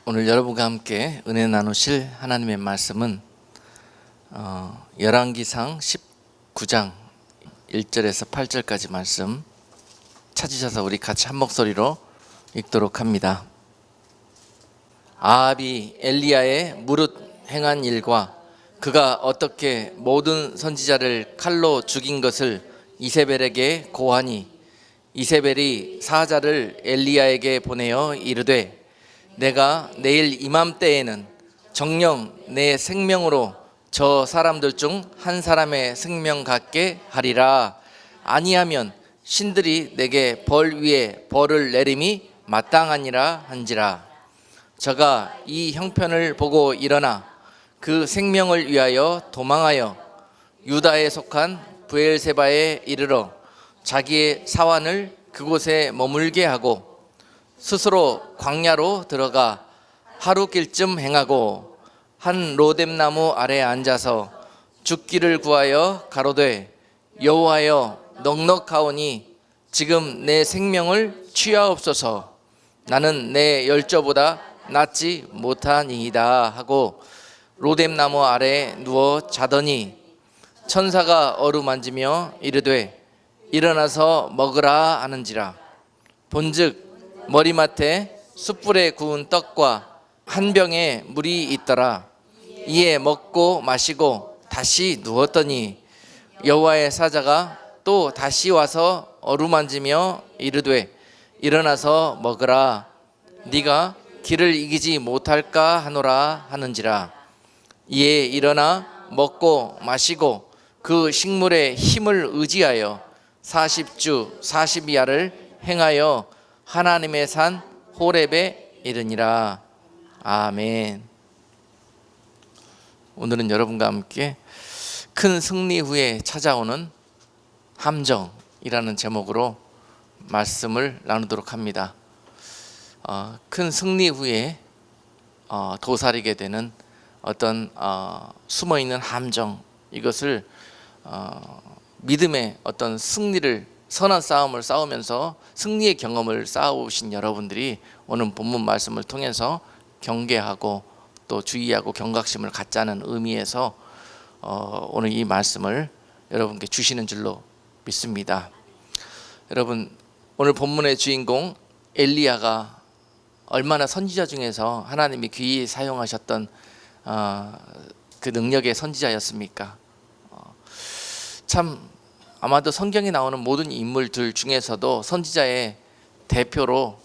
오늘 여러분과 함께 은혜 나누실 하나님의 말씀은 열왕기상 19장 1절에서 8절까지 말씀 찾으셔서 우리 같이 한 목소리로 읽도록 합니다. 아합이 엘리야의 무릇 행한 일과 그가 어떻게 모든 선지자를 칼로 죽인 것을 이세벨에게 고하니 이세벨이 사자를 엘리야에게 보내어 이르되 내가 내일 이맘때에는 정녕 내 생명으로 저 사람들 중 한 사람의 생명 갖게 하리라. 아니하면 신들이 내게 벌 위에 벌을 내림이 마땅하니라 한지라. 저가 이 형편을 보고 일어나 그 생명을 위하여 도망하여 유다에 속한 브엘세바에 이르러 자기의 사환을 그곳에 머물게 하고 스스로 광야로 들어가 하루 길쯤 행하고 한 로뎀나무 아래 앉아서 죽기를 구하여 가로되 여호와여 넉넉하오니 지금 내 생명을 취하옵소서. 나는 내 열조보다 낫지 못하니이다 하고 로뎀나무 아래 누워 자더니 천사가 어루만지며 이르되 일어나서 먹으라 하는지라. 본즉 머리맡에 숯불에 구운 떡과 한 병에 물이 있더라. 이에 먹고 마시고 다시 누웠더니 여호와의 사자가 또 다시 와서 어루만지며 이르되 일어나서 먹으라. 네가 길을 이기지 못할까 하노라 하는지라. 이에 일어나 먹고 마시고 그 식물의 힘을 의지하여 40주 40야를 행하여 하나님의 산 호렙에 이르니라. 아멘. 오늘은 여러분과 함께 큰 승리 후에 찾아오는 함정이라는 제목으로 말씀을 나누도록 합니다. 큰 승리 후에 도사리게 되는 어떤 숨어있는 함정, 이것을 믿음의 어떤 승리를, 선한 싸움을 싸우면서 승리의 경험을 쌓아오신 여러분들이 오늘 본문 말씀을 통해서 경계하고 또 주의하고 경각심을 갖자는 의미에서 오늘 이 말씀을 여러분께 주시는 줄로 믿습니다. 여러분, 오늘 본문의 주인공 엘리야가 얼마나 선지자 중에서 하나님이 귀히 사용하셨던 그 능력의 선지자였습니까? 참 아마도 성경에 나오는 모든 인물들 중에서도 선지자의 대표로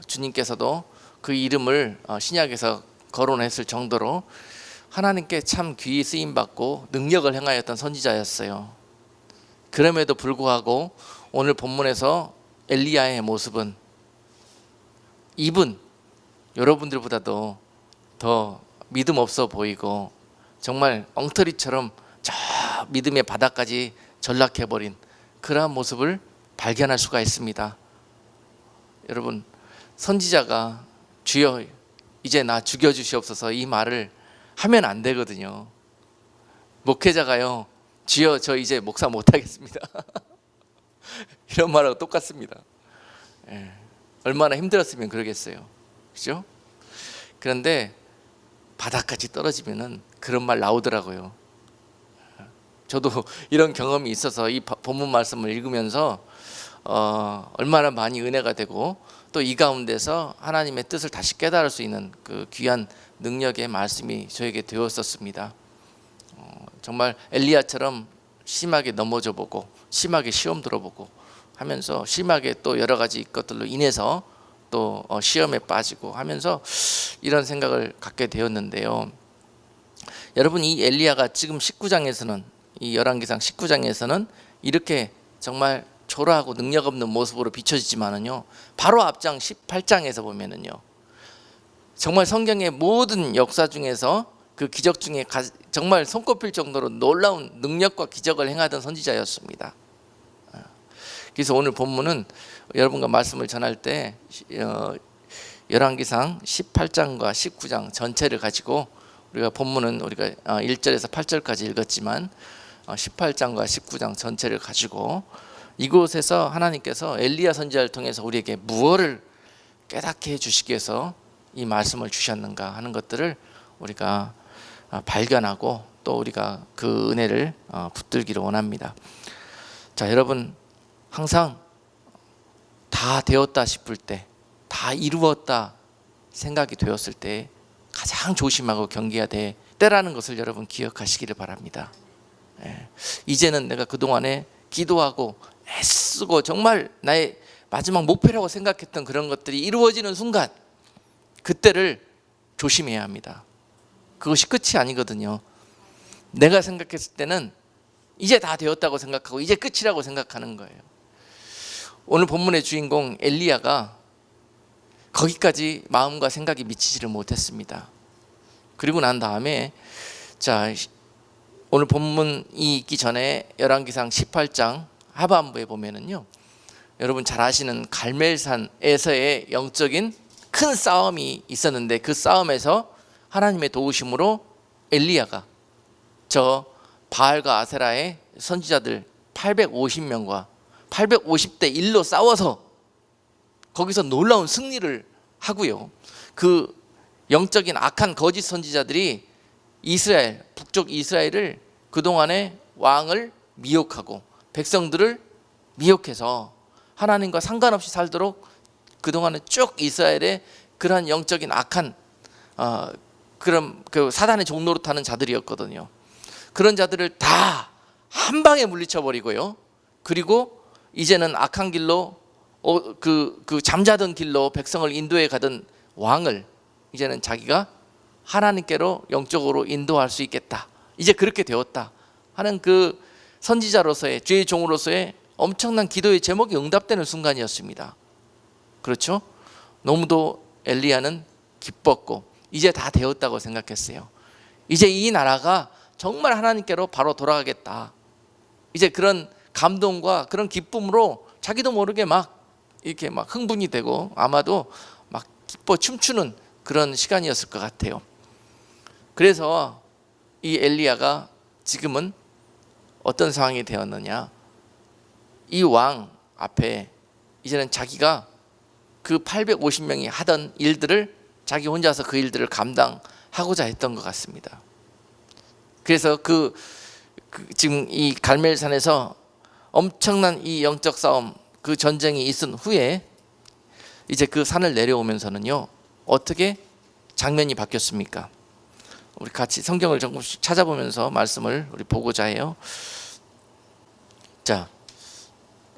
주님께서도 그 이름을 신약에서 거론했을 정도로 하나님께 참 귀히 쓰임받고 능력을 행하였던 선지자였어요. 그럼에도 불구하고 오늘 본문에서 엘리야의 모습은 이분 여러분들보다도 더 믿음 없어 보이고 정말 엉터리처럼 저 믿음의 바닥까지 전락해버린 그러한 모습을 발견할 수가 있습니다. 여러분, 선지자가 주여 이제 나 죽여주시옵소서 이 말을 하면 안 되거든요. 목회자가요, 주여 저 이제 목사 못하겠습니다 이런 말하고 똑같습니다. 얼마나 힘들었으면 그러겠어요, 그렇죠? 그런데 바닥까지 떨어지면은 그런 말 나오더라고요. 저도 이런 경험이 있어서 이 본문 말씀을 읽으면서 얼마나 많이 은혜가 되고 또 이 가운데서 하나님의 뜻을 다시 깨달을 수 있는 그 귀한 능력의 말씀이 저에게 되었었습니다. 정말 엘리야처럼 심하게 넘어져 보고 심하게 시험 들어보고 하면서 심하게 또 여러 가지 것들로 인해서 또 시험에 빠지고 하면서 이런 생각을 갖게 되었는데요. 여러분, 이 엘리야가 지금 19장에서는 이 열왕기상 19장에서는 이렇게 정말 초라하고 능력 없는 모습으로 비춰지지만은요, 바로 앞장 18장에서 보면은요, 정말 성경의 모든 역사 중에서 그 기적 중에 정말 손꼽힐 정도로 놀라운 능력과 기적을 행하던 선지자였습니다. 그래서 오늘 본문은 여러분과 말씀을 전할 때 열왕기상 18장과 19장 전체를 가지고 우리가 본문은 우리가 1절에서 8절까지 읽었지만 18장과 19장 전체를 가지고 이곳에서 하나님께서 엘리야 선지자를 통해서 우리에게 무엇을 깨닫게 해주시기 위해서 이 말씀을 주셨는가 하는 것들을 우리가 발견하고 또 우리가 그 은혜를 붙들기를 원합니다. 자, 여러분 항상 다 되었다 싶을 때, 다 이루었다 생각이 되었을 때 가장 조심하고 경계해야 될 때라는 것을 여러분 기억하시기를 바랍니다. 이제는 내가 그동안에 기도하고 애쓰고 정말 나의 마지막 목표라고 생각했던 그런 것들이 이루어지는 순간, 그때를 조심해야 합니다. 그것이 끝이 아니거든요. 내가 생각했을 때는 이제 다 되었다고 생각하고 이제 끝이라고 생각하는 거예요. 오늘 본문의 주인공 엘리야가 거기까지 마음과 생각이 미치지를 못했습니다. 그리고 난 다음에 자, 오늘 본문이 있기 전에 열왕기상 18장 하반부에 보면은요, 여러분 잘 아시는 갈멜산에서의 영적인 큰 싸움이 있었는데, 그 싸움에서 하나님의 도우심으로 엘리야가 저 바알과 아세라의 선지자들 850명과 850대 1로 싸워서 거기서 놀라운 승리를 하고요, 그 영적인 악한 거짓 선지자들이 이스라엘, 북쪽 이스라엘을 그동안에 왕을 미혹하고 백성들을 미혹해서 하나님과 상관없이 살도록 그동안에 쭉 이스라엘의 그러한 영적인 악한 그런 그 사단의 종노릇하는 자들이었거든요. 그런 자들을 다 한 방에 물리쳐 버리고요, 그리고 이제는 악한 길로 그 잠자던 길로 백성을 인도해 가던 왕을 이제는 자기가 하나님께로 영적으로 인도할 수 있겠다, 이제 그렇게 되었다 하는 그 선지자로서의, 주의 종으로서의 엄청난 기도의 제목이 응답되는 순간이었습니다. 그렇죠? 너무도 엘리야는 기뻤고 이제 다 되었다고 생각했어요. 이제 이 나라가 정말 하나님께로 바로 돌아가겠다, 이제 그런 감동과 그런 기쁨으로 자기도 모르게 막 이렇게 막 흥분이 되고 아마도 막 기뻐 춤추는 그런 시간이었을 것 같아요. 그래서 이 엘리야가 지금은 어떤 상황이 되었느냐, 이 왕 앞에 이제는 자기가 그 850명이 하던 일들을 자기 혼자서 그 일들을 감당하고자 했던 것 같습니다. 그래서 지금 이 갈멜산에서 엄청난 이 영적 싸움, 그 전쟁이 있은 후에 이제 그 산을 내려오면서는요, 어떻게 장면이 바뀌었습니까? 우리 같이 성경을 조금씩 찾아보면서 말씀을 우리 보고자 해요. 자,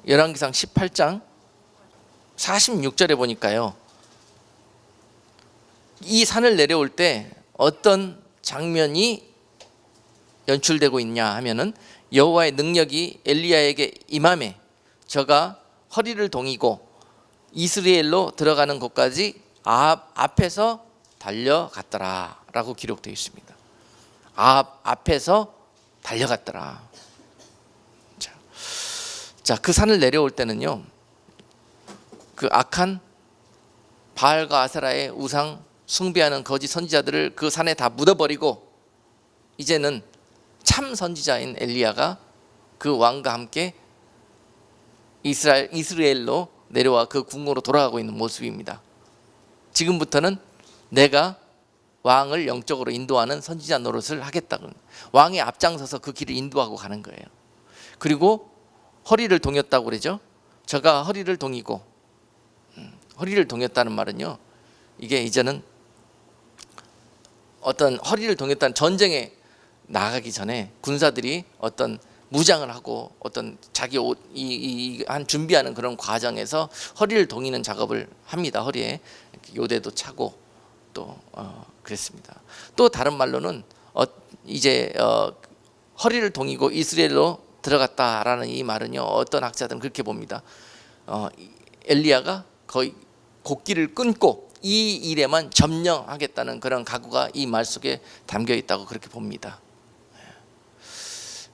열왕기상 18장 46절에 보니까요, 이 산을 내려올 때 어떤 장면이 연출되고 있냐 하면은, 여호와의 능력이 엘리야에게 임함에 저가 허리를 동이고 이스라엘로 들어가는 곳까지 앞에서 달려갔더라 라고 기록되어 있습니다. 앞에서 달려갔더라. 자, 그 산을 내려올 때는요, 그 악한 바알과 아세라의 우상 숭배하는 거짓 선지자들을 그 산에 다 묻어버리고 이제는 참 선지자인 엘리야가 그 왕과 함께 이스라엘로 내려와 그 궁으로 돌아가고 있는 모습입니다. 지금부터는 내가 왕을 영적으로 인도하는 선지자 노릇을 하겠다고, 왕이 앞장서서 그 길을 인도하고 가는 거예요. 그리고 허리를 동였다고 그러죠. 저가 허리를 동이고, 허리를 동였다는 말은요, 이게 이제는 어떤 허리를 동였다는, 전쟁에 나가기 전에 군사들이 어떤 무장을 하고 어떤 자기 옷 한 준비하는 그런 과정에서 허리를 동이는 작업을 합니다. 허리에 요대도 차고 또 그랬습니다. 또 다른 말로는 이제 허리를 동이고 이스라엘로 들어갔다라는 이 말은요, 어떤 학자들은 그렇게 봅니다. 엘리야가 거의 곡기를 끊고 이 일에만 점령하겠다는 그런 각오가 이 말 속에 담겨 있다고 그렇게 봅니다.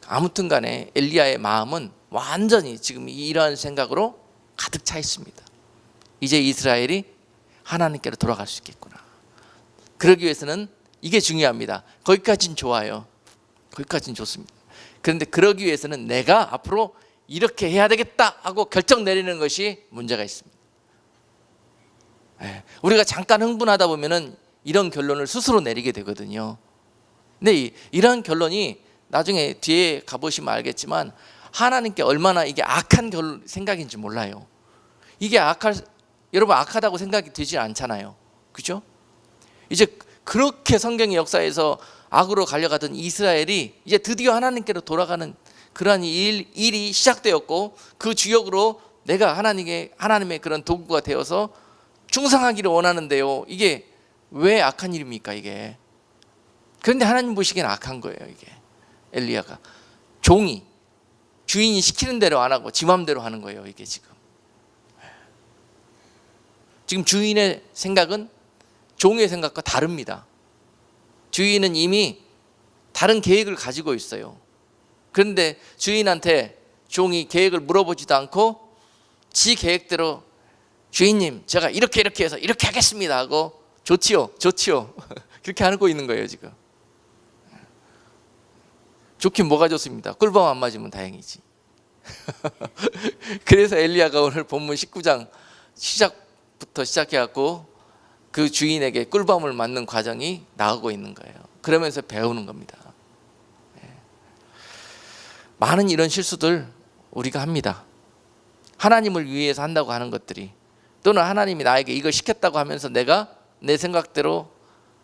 아무튼 간에 엘리야의 마음은 완전히 지금 이러한 생각으로 가득 차 있습니다. 이제 이스라엘이 하나님께로 돌아갈 수 있겠구나. 그러기 위해서는 이게 중요합니다. 거기까지는 좋아요. 거기까지는 좋습니다. 그런데 그러기 위해서는 내가 앞으로 이렇게 해야 되겠다 하고 결정 내리는 것이 문제가 있습니다. 우리가 잠깐 흥분하다 보면은 이런 결론을 스스로 내리게 되거든요. 근데 이런 결론이 나중에 뒤에 가보시면 알겠지만 하나님께 얼마나 이게 악한 생각인지 몰라요. 이게 여러분 악하다고 생각이 되지 않잖아요. 그죠? 이제 그렇게 성경의 역사에서 악으로 갈려가던 이스라엘이 이제 드디어 하나님께로 돌아가는 그러한 일이 시작되었고, 그 주역으로 내가 하나님의 그런 도구가 되어서 충성하기를 원하는데요. 이게 왜 악한 일입니까 이게? 그런데 하나님 보시기엔 악한 거예요. 이게 엘리야가 주인이 시키는 대로 안 하고 지 맘대로 하는 거예요. 이게 지금 주인의 생각은 종의 생각과 다릅니다. 주인은 이미 다른 계획을 가지고 있어요. 그런데 주인한테 종이 계획을 물어보지도 않고 지 계획대로 주인님 제가 이렇게 해서 이렇게 하겠습니다 하고 좋지요 그렇게 하고 있는 거예요. 지금 좋긴 뭐가 좋습니다. 꿀밤 안 맞으면 다행이지. 그래서 엘리야가 오늘 본문 19장 시작부터 시작해갖고 그 주인에게 꿀밤을 맞는 과정이 나오고 있는 거예요. 그러면서 배우는 겁니다. 많은 이런 실수들 우리가 합니다. 하나님을 위해서 한다고 하는 것들이, 또는 하나님이 나에게 이걸 시켰다고 하면서 내가 내 생각대로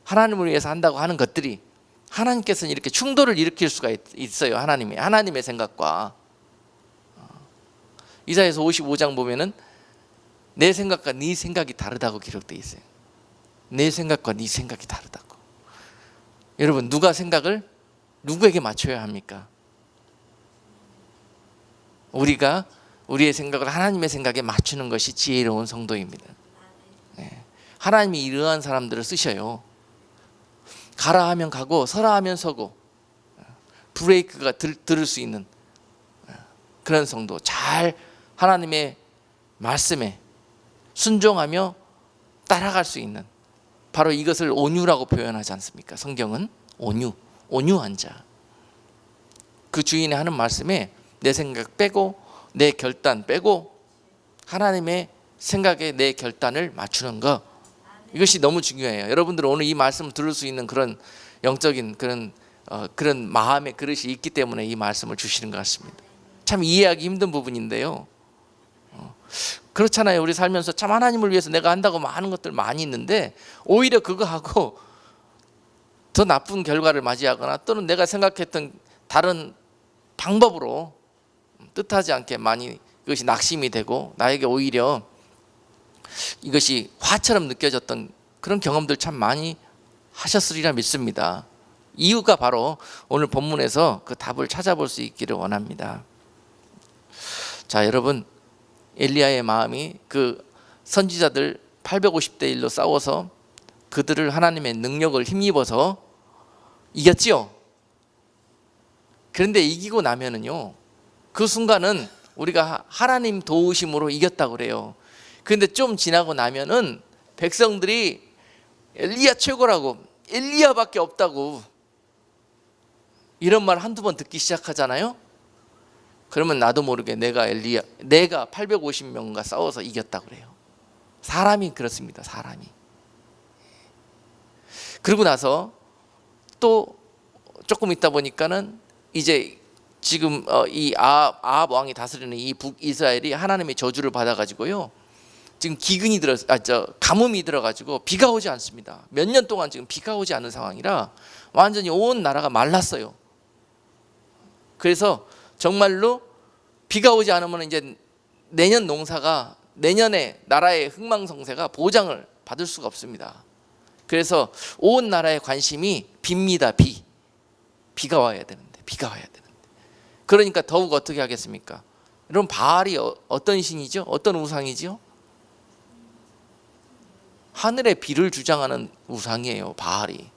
하나님을 위해서 한다고 하는 것들이 하나님께서는 이렇게 충돌을 일으킬 수가 있어요. 하나님의 생각과. 이사야서 55장 보면은 내 생각과 네 생각이 다르다고 기록되어 있어요. 내 생각과 네 생각이 다르다고. 여러분, 누가 생각을 누구에게 맞춰야 합니까? 우리가 우리의 생각을 하나님의 생각에 맞추는 것이 지혜로운 성도입니다. 하나님이 이러한 사람들을 쓰셔요. 가라 하면 가고 서라 하면 서고, 브레이크가 들을 수 있는 그런 성도, 잘 하나님의 말씀에 순종하며 따라갈 수 있는, 바로 이것을 온유라고 표현하지 않습니까? 성경은 온유한 자. 그 주인이 하는 말씀에 내 생각 빼고 내 결단 빼고 하나님의 생각에 내 결단을 맞추는 것, 이것이 너무 중요해요. 여러분들 오늘 이 말씀을 들을 수 있는 그런 영적인 그런 마음의 그릇이 있기 때문에 이 말씀을 주시는 것 같습니다. 참 이해하기 힘든 부분인데요. 그렇잖아요. 우리 살면서 참 하나님을 위해서 내가 한다고 많은 것들 많이 있는데 오히려 그거하고 더 나쁜 결과를 맞이하거나, 또는 내가 생각했던 다른 방법으로 뜻하지 않게 많이 그것이 낙심이 되고 나에게 오히려 이것이 화처럼 느껴졌던 그런 경험들 참 많이 하셨으리라 믿습니다. 이유가 바로 오늘 본문에서 그 답을 찾아볼 수 있기를 원합니다. 자, 여러분, 엘리야의 마음이 그 선지자들 850대 1로 싸워서 그들을 하나님의 능력을 힘입어서 이겼지요. 그런데 이기고 나면은요, 그 순간은 우리가 하나님 도우심으로 이겼다고 그래요. 그런데 좀 지나고 나면은 백성들이 엘리야 최고라고, 엘리야밖에 없다고 이런 말 한두 번 듣기 시작하잖아요. 그러면 나도 모르게 내가 850명과 싸워서 이겼다고 그래요. 사람이 그렇습니다. 사람이. 그러고 나서 또 조금 있다 보니까는 이제 지금 이 아합 왕이 다스리는 이 북이스라엘이 하나님의 저주를 받아가지고요, 지금 가뭄이 들어가지고 비가 오지 않습니다. 몇 년 동안 지금 비가 오지 않는 상황이라 완전히 온 나라가 말랐어요. 그래서 정말로 비가 오지 않으면 이제 내년 농사가, 내년에 나라의 흥망성쇠가 보장을 받을 수가 없습니다. 그래서 온 나라의 관심이 비입니다. 비가 와야 되는데. 그러니까 더욱 어떻게 하겠습니까? 여러분, 바알이 어떤 신이죠? 어떤 우상이죠? 하늘의 비를 주장하는 우상이에요. 바알이.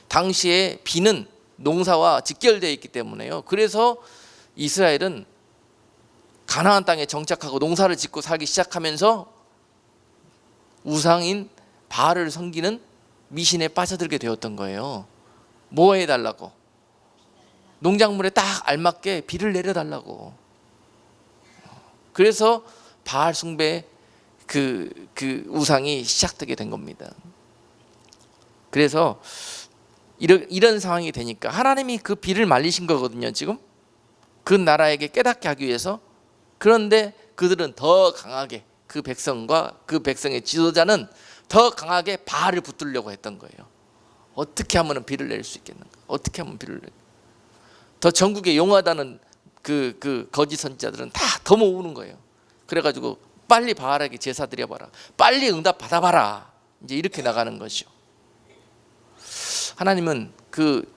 당시에 비는 농사와 직결되어 있기 때문에요. 그래서 이스라엘은 가나안 땅에 정착하고 농사를 짓고 살기 시작하면서 우상인 바알을 섬기는 미신에 빠져들게 되었던 거예요. 뭐 해달라고? 농작물에 딱 알맞게 비를 내려달라고. 그래서 바알 숭배, 그 우상이 시작되게 된 겁니다. 그래서 이런 상황이 되니까 하나님이 그 비를 말리신 거거든요. 지금 그 나라에게 깨닫게 하기 위해서. 그런데 그들은 더 강하게, 그 백성과 그 백성의 지도자는 더 강하게 바알을 붙들려고 했던 거예요. 어떻게 하면 비를 내릴 수 있겠는가? 어떻게 하면 비를 내릴? 더 전국에 용하다는 그 거짓 선지자들은 다 더 모으는 거예요. 그래가지고 빨리 바알에게 제사 드려봐라. 빨리 응답 받아봐라. 이제 이렇게 나가는 것이요. 하나님은 그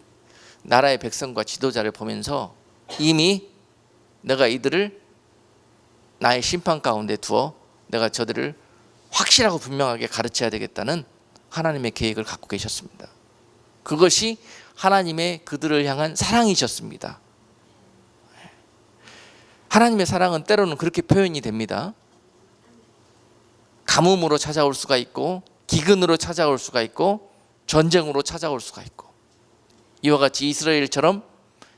나라의 백성과 지도자를 보면서 이미 내가 이들을 나의 심판 가운데 두어 내가 저들을 확실하고 분명하게 가르쳐야 되겠다는 하나님의 계획을 갖고 계셨습니다. 그것이 하나님의 그들을 향한 사랑이셨습니다. 하나님의 사랑은 때로는 그렇게 표현이 됩니다. 가뭄으로 찾아올 수가 있고, 기근으로 찾아올 수가 있고, 전쟁으로 찾아올 수가 있고, 이와 같이 이스라엘처럼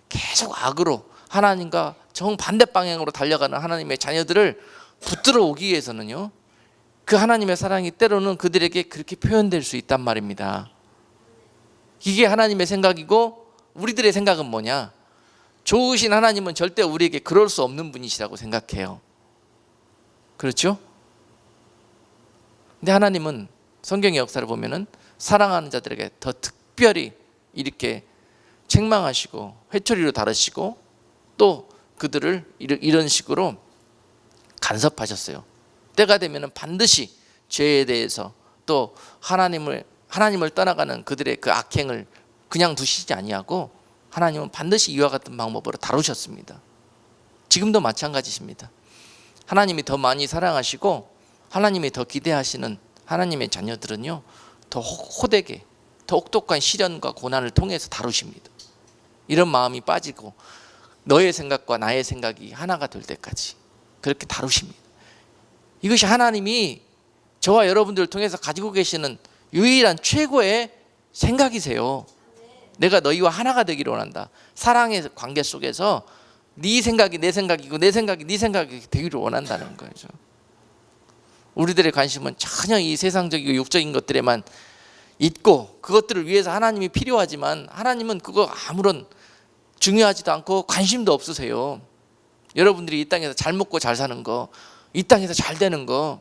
계속 악으로 하나님과 정반대 방향으로 달려가는 하나님의 자녀들을 붙들어 오기 위해서는요, 그 하나님의 사랑이 때로는 그들에게 그렇게 표현될 수 있단 말입니다. 이게 하나님의 생각이고 우리들의 생각은 뭐냐? 좋으신 하나님은 절대 우리에게 그럴 수 없는 분이시라고 생각해요. 그렇죠? 근데 하나님은 성경의 역사를 보면은 사랑하는 자들에게 더 특별히 이렇게 책망하시고 회초리로 다루시고 또 그들을 이런 식으로 간섭하셨어요. 때가 되면은 반드시 죄에 대해서 또 하나님을 떠나가는 그들의 그 악행을 그냥 두시지 아니하고 하나님은 반드시 이와 같은 방법으로 다루셨습니다. 지금도 마찬가지십니다. 하나님이 더 많이 사랑하시고 하나님이 더 기대하시는 하나님의 자녀들은요, 더 호되게 더 혹독한 시련과 고난을 통해서 다루십니다. 이런 마음이 빠지고 너의 생각과 나의 생각이 하나가 될 때까지 그렇게 다루십니다. 이것이 하나님이 저와 여러분들을 통해서 가지고 계시는 유일한 최고의 생각이세요. 내가 너희와 하나가 되기를 원한다. 사랑의 관계 속에서 네 생각이 내 생각이고 내 생각이 네 생각이 되기를 원한다는 거죠. 우리들의 관심은 전혀 이 세상적이고 육적인 것들에만 있고 그것들을 위해서 하나님이 필요하지만 하나님은 그거 아무런 중요하지도 않고 관심도 없으세요. 여러분들이 이 땅에서 잘 먹고 잘 사는 거, 이 땅에서 잘 되는 거,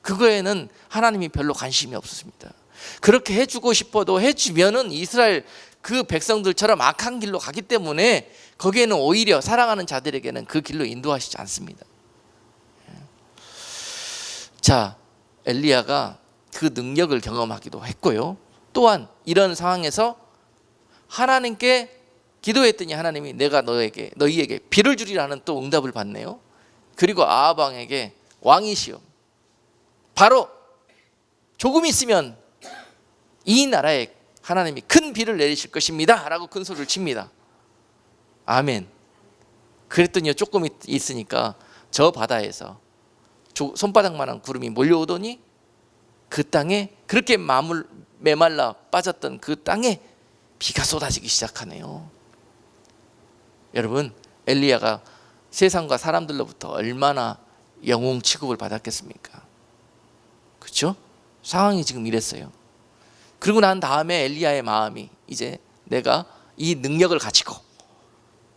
그거에는 하나님이 별로 관심이 없으십니다. 그렇게 해주고 싶어도 해주면은 이스라엘 그 백성들처럼 악한 길로 가기 때문에 거기에는 오히려 사랑하는 자들에게는 그 길로 인도하시지 않습니다. 자, 엘리야가 그 능력을 경험하기도 했고요. 또한 이런 상황에서 하나님께 기도했더니 하나님이 내가 너희에게 비를 주리라는 또 응답을 받네요. 그리고 아합 왕에게 왕이시여 바로 조금 있으면 이 나라에 하나님이 큰 비를 내리실 것입니다 라고 큰 소리를 칩니다. 아멘. 그랬더니 조금 있으니까 저 바다에서 손바닥만한 구름이 몰려오더니 그 땅에 그렇게 메말라 빠졌던 그 땅에 비가 쏟아지기 시작하네요. 여러분, 엘리야가 세상과 사람들로부터 얼마나 영웅 취급을 받았겠습니까? 그렇죠? 상황이 지금 이랬어요. 그리고 난 다음에 엘리야의 마음이 이제 내가 이 능력을 가지고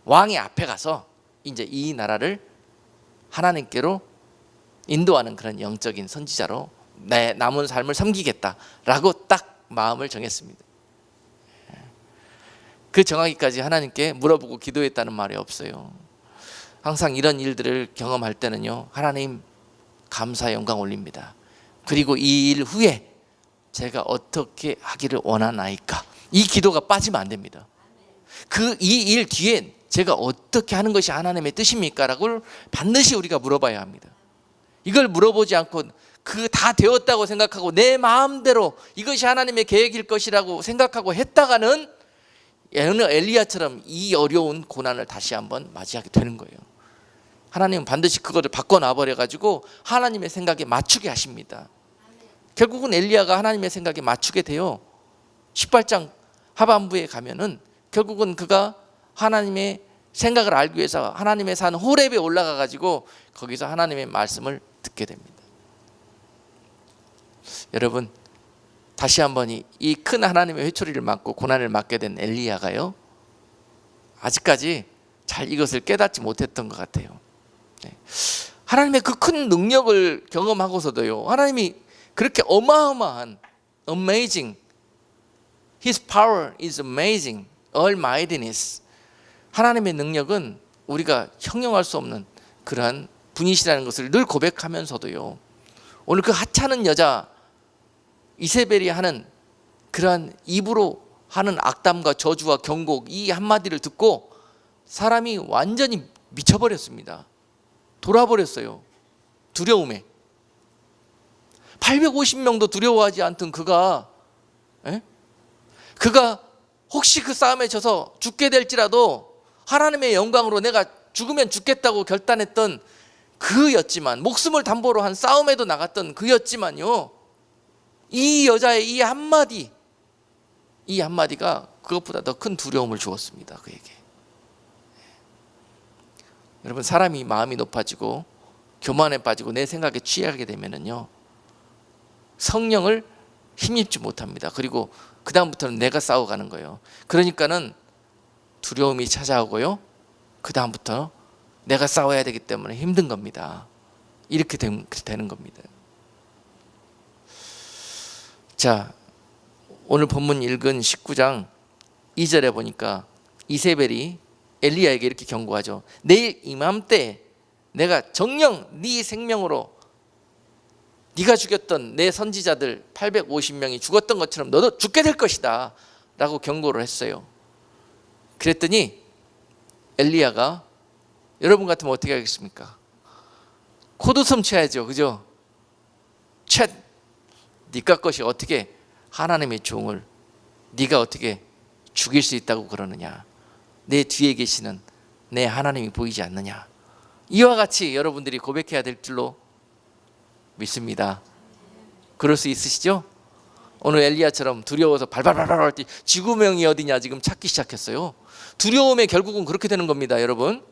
왕의 앞에 가서 이제 이 나라를 하나님께로 인도하는 그런 영적인 선지자로 내 남은 삶을 섬기겠다라고 딱 마음을 정했습니다. 그 정하기까지 하나님께 물어보고 기도했다는 말이 없어요. 항상 이런 일들을 경험할 때는요, 하나님 감사 영광 올립니다. 그리고 이 일 후에 제가 어떻게 하기를 원하나이까, 이 기도가 빠지면 안 됩니다. 이 일 뒤에 제가 어떻게 하는 것이 하나님의 뜻입니까? 라고 반드시 우리가 물어봐야 합니다. 이걸 물어보지 않고 그 다 되었다고 생각하고 내 마음대로 이것이 하나님의 계획일 것이라고 생각하고 했다가는 엘리야처럼 이 어려운 고난을 다시 한번 맞이하게 되는 거예요. 하나님은 반드시 그거를 바꿔놔버려 가지고 하나님의 생각에 맞추게 하십니다. 결국은 엘리야가 하나님의 생각에 맞추게 돼요. 18장 하반부에 가면은 결국은 그가 하나님의 생각을 알기 위해서 하나님의 산 호렙에 올라가 가지고 거기서 하나님의 말씀을 듣게 됩니다. 여러분 다시 한번 이 큰 하나님의 회초리를 맞고 고난을 맞게 된 엘리야가요, 아직까지 잘 이것을 깨닫지 못했던 것 같아요. 하나님의 그 큰 능력을 경험하고서도요, 하나님이 그렇게 어마어마한 amazing, His power is amazing, almightiness, 하나님의 능력은 우리가 형용할 수 없는 그러한 분이시라는 것을 늘 고백하면서도요, 오늘 그 하찮은 여자 이세벨이 하는 그러한 입으로 하는 악담과 저주와 경고, 이 한마디를 듣고 사람이 완전히 미쳐버렸습니다. 돌아버렸어요. 두려움에. 850명도 두려워하지 않던 그가 혹시 그 싸움에 져서 죽게 될지라도 하나님의 영광으로 내가 죽으면 죽겠다고 결단했던 그였지만, 목숨을 담보로 한 싸움에도 나갔던 그였지만요, 이 여자의 이 한마디가 그것보다 더 큰 두려움을 주었습니다, 그에게. 여러분, 사람이 마음이 높아지고 교만에 빠지고 내 생각에 취하게 되면은요, 성령을 힘입지 못합니다. 그리고 그 다음부터는 내가 싸워가는 거예요. 그러니까는 두려움이 찾아오고요, 그 다음부터 내가 싸워야 되기 때문에 힘든 겁니다. 이렇게 되는 겁니다. 자, 오늘 본문 읽은 19장 2절에 보니까 이세벨이 엘리야에게 이렇게 경고하죠. 내일 이맘때 내가 정녕 네 생명으로 네가 죽였던 내 선지자들 850명이 죽었던 것처럼 너도 죽게 될 것이다 라고 경고를 했어요. 그랬더니 엘리야가, 여러분 같으면 어떻게 하겠습니까? 코드숨 쳐야죠, 그죠? 네가 것이 어떻게 하나님의 종을 네가 어떻게 죽일 수 있다고 그러느냐, 내 뒤에 계시는 내 하나님이 보이지 않느냐. 이와 같이 여러분들이 고백해야 될 줄로 믿습니다. 그럴 수 있으시죠? 오늘 엘리야처럼 두려워서 발발발발 할 때 지구명이 어디냐 지금 찾기 시작했어요. 두려움에 결국은 그렇게 되는 겁니다, 여러분.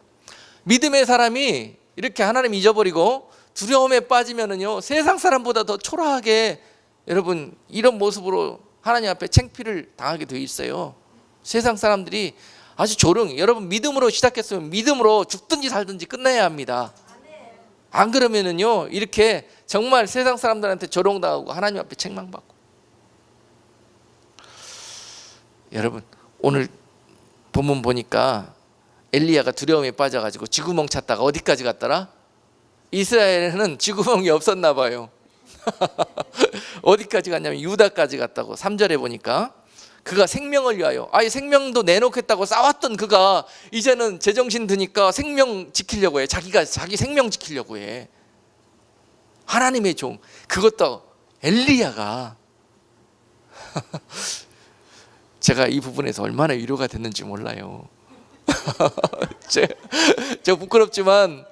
믿음의 사람이 이렇게 하나님 잊어버리고 두려움에 빠지면은요, 세상 사람보다 더 초라하게, 여러분, 이런 모습으로 하나님 앞에 창피를 당하게 돼 있어요. 세상 사람들이 아주 조용히, 여러분 믿음으로 시작했으면 믿음으로 죽든지 살든지 끝내야 합니다. 안 그러면은요, 이렇게 정말 세상 사람들한테 조롱당하고 하나님 앞에 책망받고. 여러분, 오늘 본문 보니까 엘리야가 두려움에 빠져가지고 쥐구멍 찾다가 어디까지 갔더라? 이스라엘에는 쥐구멍이 없었나 봐요. 어디까지 갔냐면 유다까지 갔다고. 3절에 보니까 그가 생명을 위하여, 아예 생명도 내놓겠다고 싸웠던 그가 이제는 제정신 드니까 생명 지키려고 해. 자기 생명 지키려고 해. 하나님의 종, 그것도 엘리야가. 제가 이 부분에서 얼마나 위로가 됐는지 몰라요. 저 부끄럽지만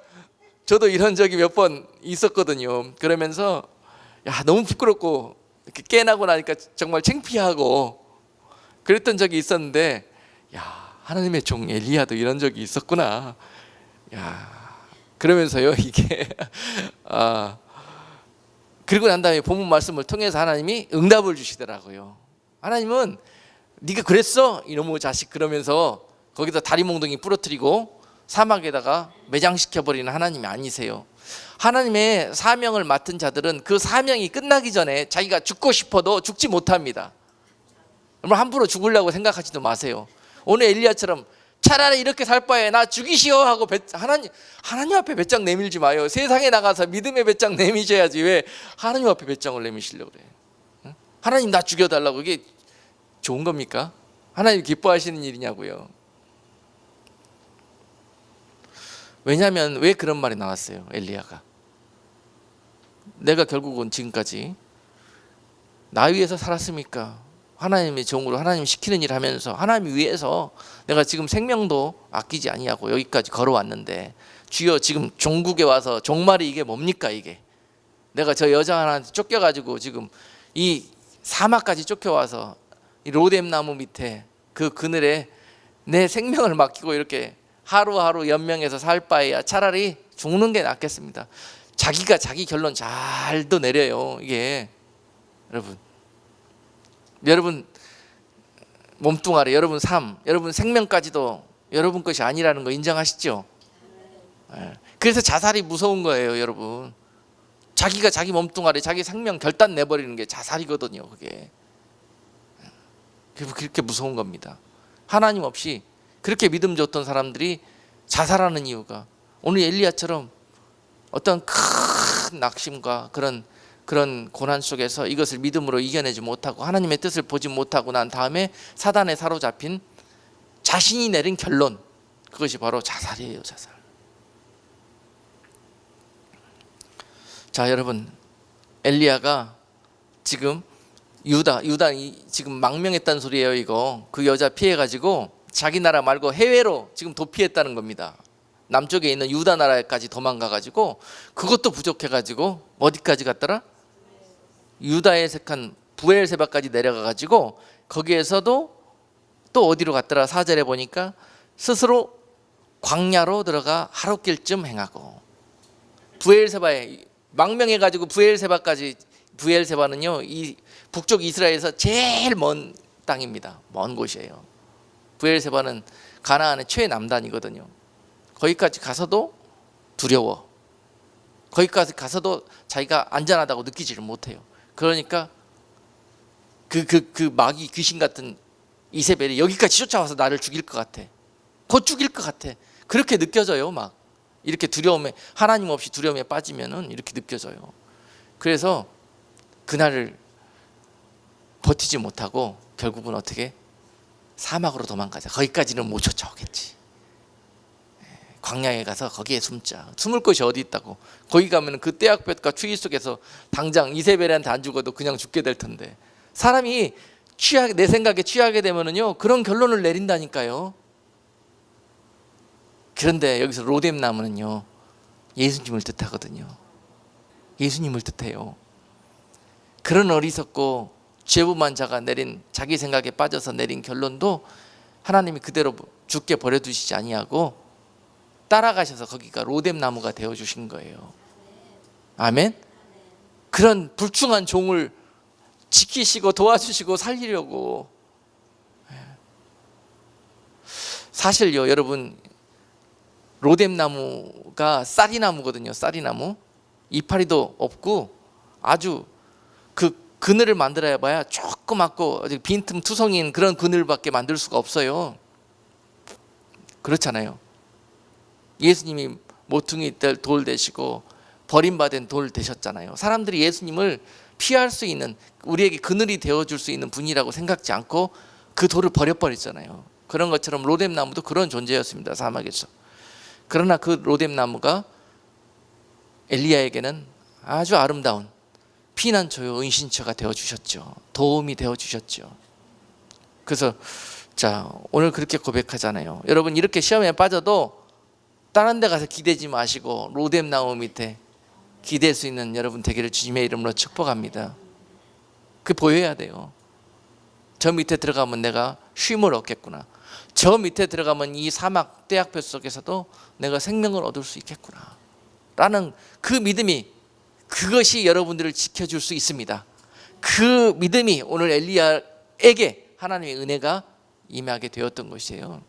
저도 이런 적이 몇 번 있었거든요. 그러면서 너무 부끄럽고 이렇게 깨나고 나니까 정말 창피하고 그랬던 적이 있었는데, 하나님의 종 엘리야도 이런 적이 있었구나. 그러면서요, 이게 그리고 난 다음에 본문 말씀을 통해서 하나님이 응답을 주시더라고요. 하나님은 네가 그랬어 이놈의 자식, 그러면서 거기다 다리 몽둥이 부러뜨리고 사막에다가 매장시켜버리는 하나님이 아니세요. 하나님의 사명을 맡은 자들은 그 사명이 끝나기 전에 자기가 죽고 싶어도 죽지 못합니다. 함부로 죽으려고 생각하지도 마세요. 오늘 엘리야처럼 차라리 이렇게 살 바에 나 죽이시오 하고 하나님 앞에 배짱 내밀지 마요. 세상에 나가서 믿음의 배짱 내미셔야지 왜 하나님 앞에 배짱을 내미시려고 그래요? 하나님 나 죽여달라고, 이게 좋은 겁니까? 하나님 기뻐하시는 일이냐고요. 왜냐하면 왜 그런 말이 나왔어요, 엘리야가. 내가 결국은 지금까지 나 위해서 살았습니까? 하나님의 종으로 하나님 시키는 일 하면서 하나님 위해서 내가 지금 생명도 아끼지 아니하고 여기까지 걸어왔는데, 주여 지금 종국에 와서 종말이 이게 뭡니까? 이게 내가 저 여자 하나한테 쫓겨가지고 지금 이 사막까지 쫓겨와서 이 로뎀 나무 밑에 그 그늘에 내 생명을 맡기고 이렇게 하루하루 연명해서 살 바에야 차라리 죽는 게 낫겠습니다. 자기가 자기 결론 잘도 내려요. 이게 여러분 몸뚱아리, 여러분 삶, 여러분 생명까지도 여러분 것이 아니라는 거 인정하시죠? 그래서 자살이 무서운 거예요, 여러분. 자기가 자기 몸뚱아리, 자기 생명 결단 내버리는 게 자살이거든요. 그게 그렇게 무서운 겁니다. 하나님 없이 그렇게 믿음 줬던 사람들이 자살하는 이유가 오늘 엘리야처럼 어떤 큰 낙심과 그런 고난 속에서 이것을 믿음으로 이겨내지 못하고 하나님의 뜻을 보지 못하고 난 다음에 사단에 사로잡힌 자신이 내린 결론, 그것이 바로 자살이에요. 자살. 자, 여러분, 엘리야가 지금 유다 지금 망명했다는 소리예요. 이거 그 여자 피해가지고 자기 나라 말고 해외로 지금 도피했다는 겁니다. 남쪽에 있는 유다 나라에까지 도망가가지고 그것도 부족해가지고 어디까지 갔더라? 유다에 속한 부엘세바까지 내려가가지고 거기에서도 또 어디로 갔더라? 4절에 보니까 스스로 광야로 들어가 하룻길쯤 행하고, 부엘세바에 망명해가지고 부엘세바는요 이 북쪽 이스라엘에서 제일 먼 땅입니다. 먼 곳이에요. 부엘세바는 가나안의 최남단이거든요. 거기까지 가서도 두려워. 거기까지 가서도 자기가 안전하다고 느끼지를 못해요. 그러니까 그 마귀 귀신 같은 이세벨이 여기까지 쫓아와서 나를 죽일 것 같아. 곧 죽일 것 같아. 그렇게 느껴져요. 막 이렇게 두려움에, 하나님 없이 두려움에 빠지면은 이렇게 느껴져요. 그래서 그날을 버티지 못하고 결국은 어떻게 사막으로 도망가자. 거기까지는 못 쫓아오겠지. 광야에 가서 거기에 숨자. 숨을 곳이 어디 있다고. 거기 가면 그 떼약볕과 추위 속에서 당장 이세벨한테 안 죽어도 그냥 죽게 될 텐데, 사람이 내 생각에 취하게 되면은요 그런 결론을 내린다니까요. 그런데 여기서 로뎀나무는요 예수님을 뜻하거든요. 예수님을 뜻해요. 그런 어리석고 죄부만 자가 내린, 자기 생각에 빠져서 내린 결론도 하나님이 그대로 죽게 버려두시지 아니하고 따라가셔서 거기가 로뎀나무가 되어주신 거예요. 아멘. 그런 불충한 종을 지키시고 도와주시고 살리려고. 사실요 여러분, 로뎀나무가 쌀이나무거든요. 쌀이나무. 이파리도 없고 아주 그 그늘을 만들어야 봐야 조그맣고 빈틈투성이인 그런 그늘밖에 만들 수가 없어요. 그렇잖아요. 예수님이 모퉁이 돌 되시고 버림받은 돌 되셨잖아요. 사람들이 예수님을 피할 수 있는, 우리에게 그늘이 되어줄 수 있는 분이라고 생각지 않고 그 돌을 버려버렸잖아요. 그런 것처럼 로뎀나무도 그런 존재였습니다. 사막에서. 그러나 그 로뎀나무가 엘리야에게는 아주 아름다운 피난처요 은신처가 되어주셨죠. 도움이 되어주셨죠. 그래서 자, 오늘 그렇게 고백하잖아요. 여러분, 이렇게 시험에 빠져도 다른 데 가서 기대지 마시고 로뎀나무 밑에 기댈 수 있는 여러분 되기를 주님의 이름으로 축복합니다. 그 보여야 돼요. 저 밑에 들어가면 내가 쉼을 얻겠구나. 저 밑에 들어가면 이 사막 떼약볕 속에서도 내가 생명을 얻을 수 있겠구나 라는 그 믿음이, 그것이 여러분들을 지켜줄 수 있습니다. 그 믿음이 오늘 엘리야에게 하나님의 은혜가 임하게 되었던 것이에요.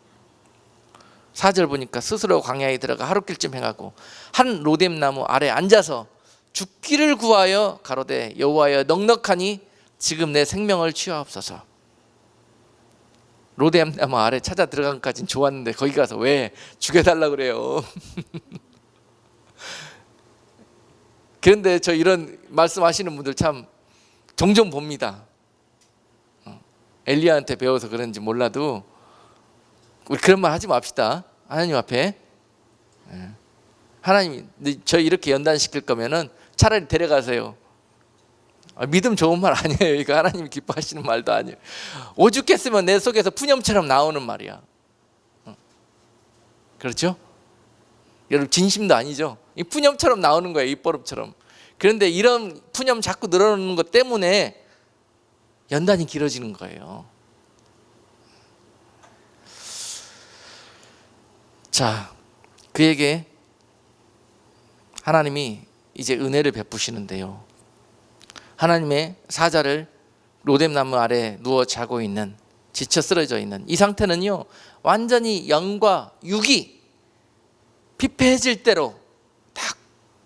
4절 보니까 스스로 광야에 들어가 하룻길쯤 행하고 한 로뎀나무 아래 앉아서 죽기를 구하여 가로되 여호와여 넉넉하니 지금 내 생명을 취하옵소서. 로뎀나무 아래 찾아 들어간까지는 좋았는데 거기 가서 왜 죽여달라 그래요. 그런데 저 이런 말씀하시는 분들 참 종종 봅니다. 엘리야한테 배워서 그런지 몰라도 우리 그런 말 하지 맙시다. 하나님 앞에. 하나님이 저 이렇게 연단시킬 거면은 차라리 데려가세요. 믿음 좋은 말 아니에요. 이거 하나님이 기뻐하시는 말도 아니에요. 오죽했으면 내 속에서 푸념처럼 나오는 말이야. 그렇죠? 여러분, 진심도 아니죠. 이 푸념처럼 나오는 거예요. 입버릇처럼. 그런데 이런 푸념 자꾸 늘어놓는 것 때문에 연단이 길어지는 거예요. 자, 그에게 하나님이 이제 은혜를 베푸시는데요. 하나님의 사자를 로뎀나무 아래 누워 자고 있는, 지쳐 쓰러져 있는 이 상태는요, 완전히 영과 육이 피폐해질 대로 딱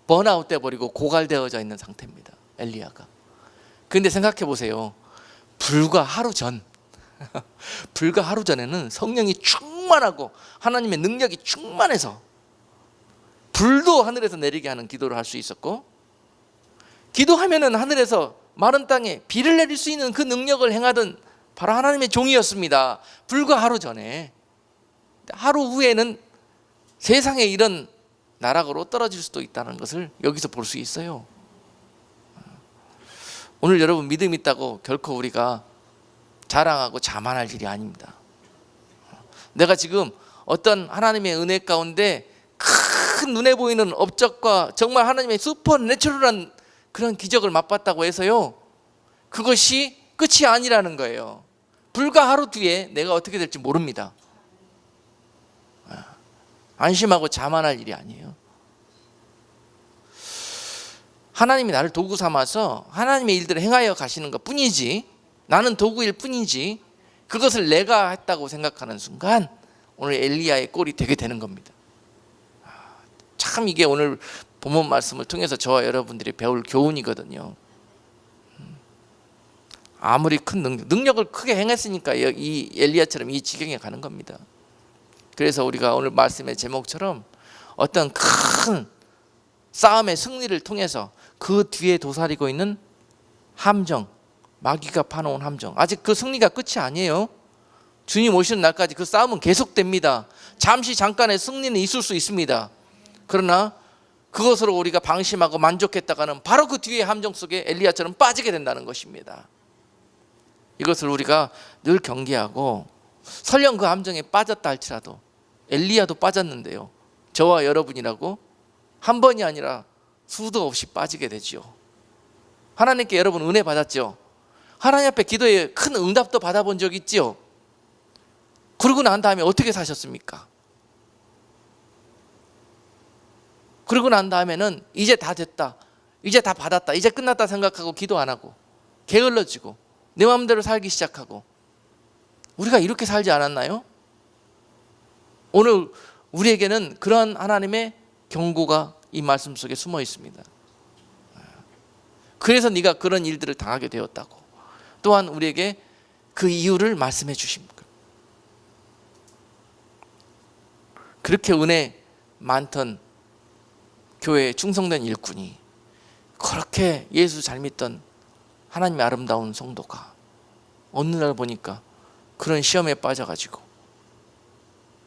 번아웃 돼버리고 고갈되어져 있는 상태입니다, 엘리야가. 그런데 생각해 보세요. 불과 하루 전에는 성령이 충만하고 하나님의 능력이 충만해서 불도 하늘에서 내리게 하는 기도를 할 수 있었고, 기도하면은 하늘에서 마른 땅에 비를 내릴 수 있는 그 능력을 행하던 바로 하나님의 종이었습니다. 불과 하루 전에. 하루 후에는 세상에 이런 나락으로 떨어질 수도 있다는 것을 여기서 볼 수 있어요. 오늘 여러분, 믿음 있다고 결코 우리가 자랑하고 자만할 일이 아닙니다. 내가 지금 어떤 하나님의 은혜 가운데 큰 눈에 보이는 업적과 정말 하나님의 슈퍼 내추럴한 그런 기적을 맛봤다고 해서요, 그것이 끝이 아니라는 거예요. 불과 하루 뒤에 내가 어떻게 될지 모릅니다. 안심하고 자만할 일이 아니에요. 하나님이 나를 도구 삼아서 하나님의 일들을 행하여 가시는 것 뿐이지, 나는 도구일 뿐이지, 그것을 내가 했다고 생각하는 순간 오늘 엘리야의 꼴이 되게 되는 겁니다. 참 이게 오늘 본문 말씀을 통해서 저와 여러분들이 배울 교훈이거든요. 아무리 큰 능력을 크게 행했으니까 이 엘리야처럼 이 지경에 가는 겁니다. 그래서 우리가 오늘 말씀의 제목처럼 어떤 큰 싸움의 승리를 통해서 그 뒤에 도사리고 있는 함정, 마귀가 파놓은 함정, 아직 그 승리가 끝이 아니에요. 주님 오시는 날까지 그 싸움은 계속됩니다. 잠시 잠깐의 승리는 있을 수 있습니다. 그러나 그것으로 우리가 방심하고 만족했다가는 바로 그 뒤에 함정 속에 엘리야처럼 빠지게 된다는 것입니다. 이것을 우리가 늘 경계하고, 설령 그 함정에 빠졌다 할지라도, 엘리야도 빠졌는데요, 저와 여러분이라고 한 번이 아니라 수도 없이 빠지게 되지요. 하나님께 여러분 은혜 받았죠? 하나님 앞에 기도에 큰 응답도 받아본 적 있지요? 그러고 난 다음에 어떻게 사셨습니까? 그러고 난 다음에는 이제 다 됐다, 이제 다 받았다, 이제 끝났다 생각하고 기도 안 하고 게을러지고 내 마음대로 살기 시작하고, 우리가 이렇게 살지 않았나요? 오늘 우리에게는 그런 하나님의 경고가 이 말씀 속에 숨어 있습니다. 그래서 네가 그런 일들을 당하게 되었다고, 또한 우리에게 그 이유를 말씀해 주십니다. 그렇게 은혜 많던 교회에 충성된 일꾼이, 그렇게 예수 잘 믿던 하나님의 아름다운 성도가 어느 날 보니까 그런 시험에 빠져가지고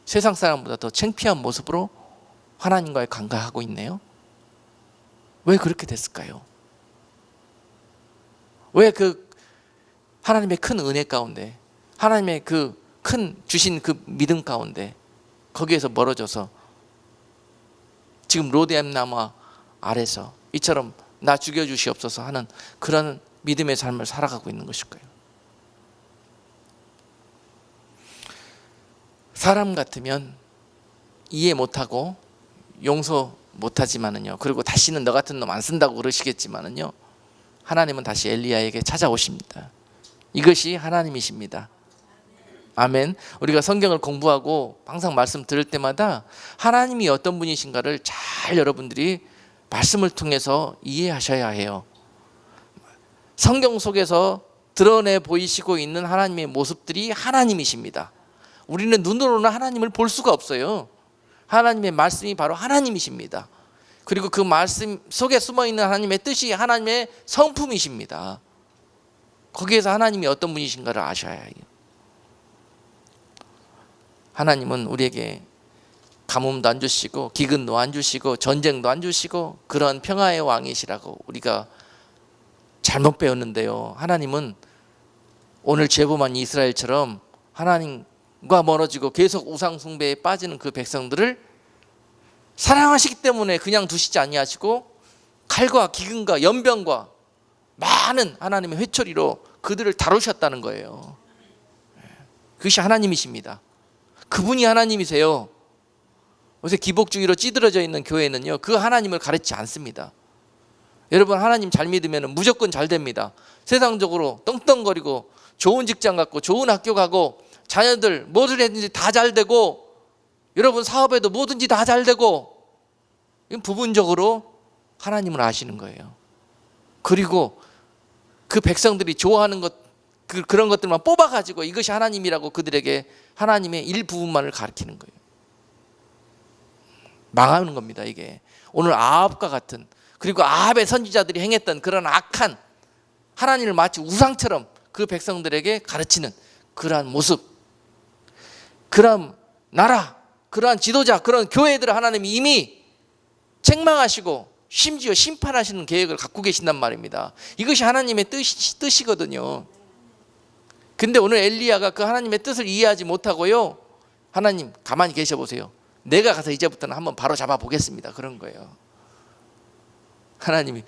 세상 사람보다 더 창피한 모습으로 하나님과의 관계하고 있네요. 왜 그렇게 됐을까요? 왜 그 하나님의 큰 은혜 가운데, 하나님의 그 큰 주신 그 믿음 가운데 거기에서 멀어져서 지금 로뎀나무 아래서 이처럼 나 죽여주시옵소서 하는 그런 믿음의 삶을 살아가고 있는 것일까요? 사람 같으면 이해 못하고 용서 못하지만은요, 그리고 다시는 너 같은 놈 안 쓴다고 그러시겠지만은요, 하나님은 다시 엘리야에게 찾아오십니다. 이것이 하나님이십니다. 아멘. 우리가 성경을 공부하고 항상 말씀 들을 때마다 하나님이 어떤 분이신가를 잘 여러분들이 말씀을 통해서 이해하셔야 해요. 성경 속에서 드러내 보이시고 있는 하나님의 모습들이 하나님이십니다. 우리는 눈으로는 하나님을 볼 수가 없어요. 하나님의 말씀이 바로 하나님이십니다. 그리고 그 말씀 속에 숨어있는 하나님의 뜻이 하나님의 성품이십니다. 거기에서 하나님이 어떤 분이신가를 아셔야 해요. 하나님은 우리에게 가뭄도 안 주시고 기근도 안 주시고 전쟁도 안 주시고 그런 평화의 왕이시라고 우리가 잘못 배웠는데요, 하나님은 오늘 죄범한 이스라엘처럼 하나님과 멀어지고 계속 우상 숭배에 빠지는 그 백성들을 사랑하시기 때문에 그냥 두시지 아니하시고 칼과 기근과 연병과 많은 하나님의 회초리로 그들을 다루셨다는 거예요. 그것이 하나님이십니다. 그분이 하나님이세요. 요새 기복주의로 찌들어져 있는 교회는요, 그 하나님을 가르치지 않습니다. 여러분 하나님 잘 믿으면 무조건 잘 됩니다. 세상적으로 떵떵거리고 좋은 직장 갖고 좋은 학교 가고 자녀들 뭐를 했든지 다 잘 되고 여러분 사업에도 뭐든지 다 잘 되고 이건 부분적으로 하나님을 아시는 거예요. 그리고 그 백성들이 좋아하는 것 그런 것들만 뽑아가지고 이것이 하나님이라고 그들에게 하나님의 일부분만을 가르치는 거예요. 망하는 겁니다. 이게 오늘 아합과 같은, 그리고 아합의 선지자들이 행했던 그런 악한 하나님을 마치 우상처럼 그 백성들에게 가르치는 그러한 모습, 그러한 나라, 그러한 지도자, 그런 교회들을 하나님이 이미 책망하시고 심지어 심판하시는 계획을 갖고 계신단 말입니다. 이것이 하나님의 뜻이거든요. 근데 오늘 엘리야가 그 하나님의 뜻을 이해하지 못하고요, 하나님 가만히 계셔 보세요, 내가 가서 이제부터는 한번 바로 잡아 보겠습니다, 그런 거예요. 하나님이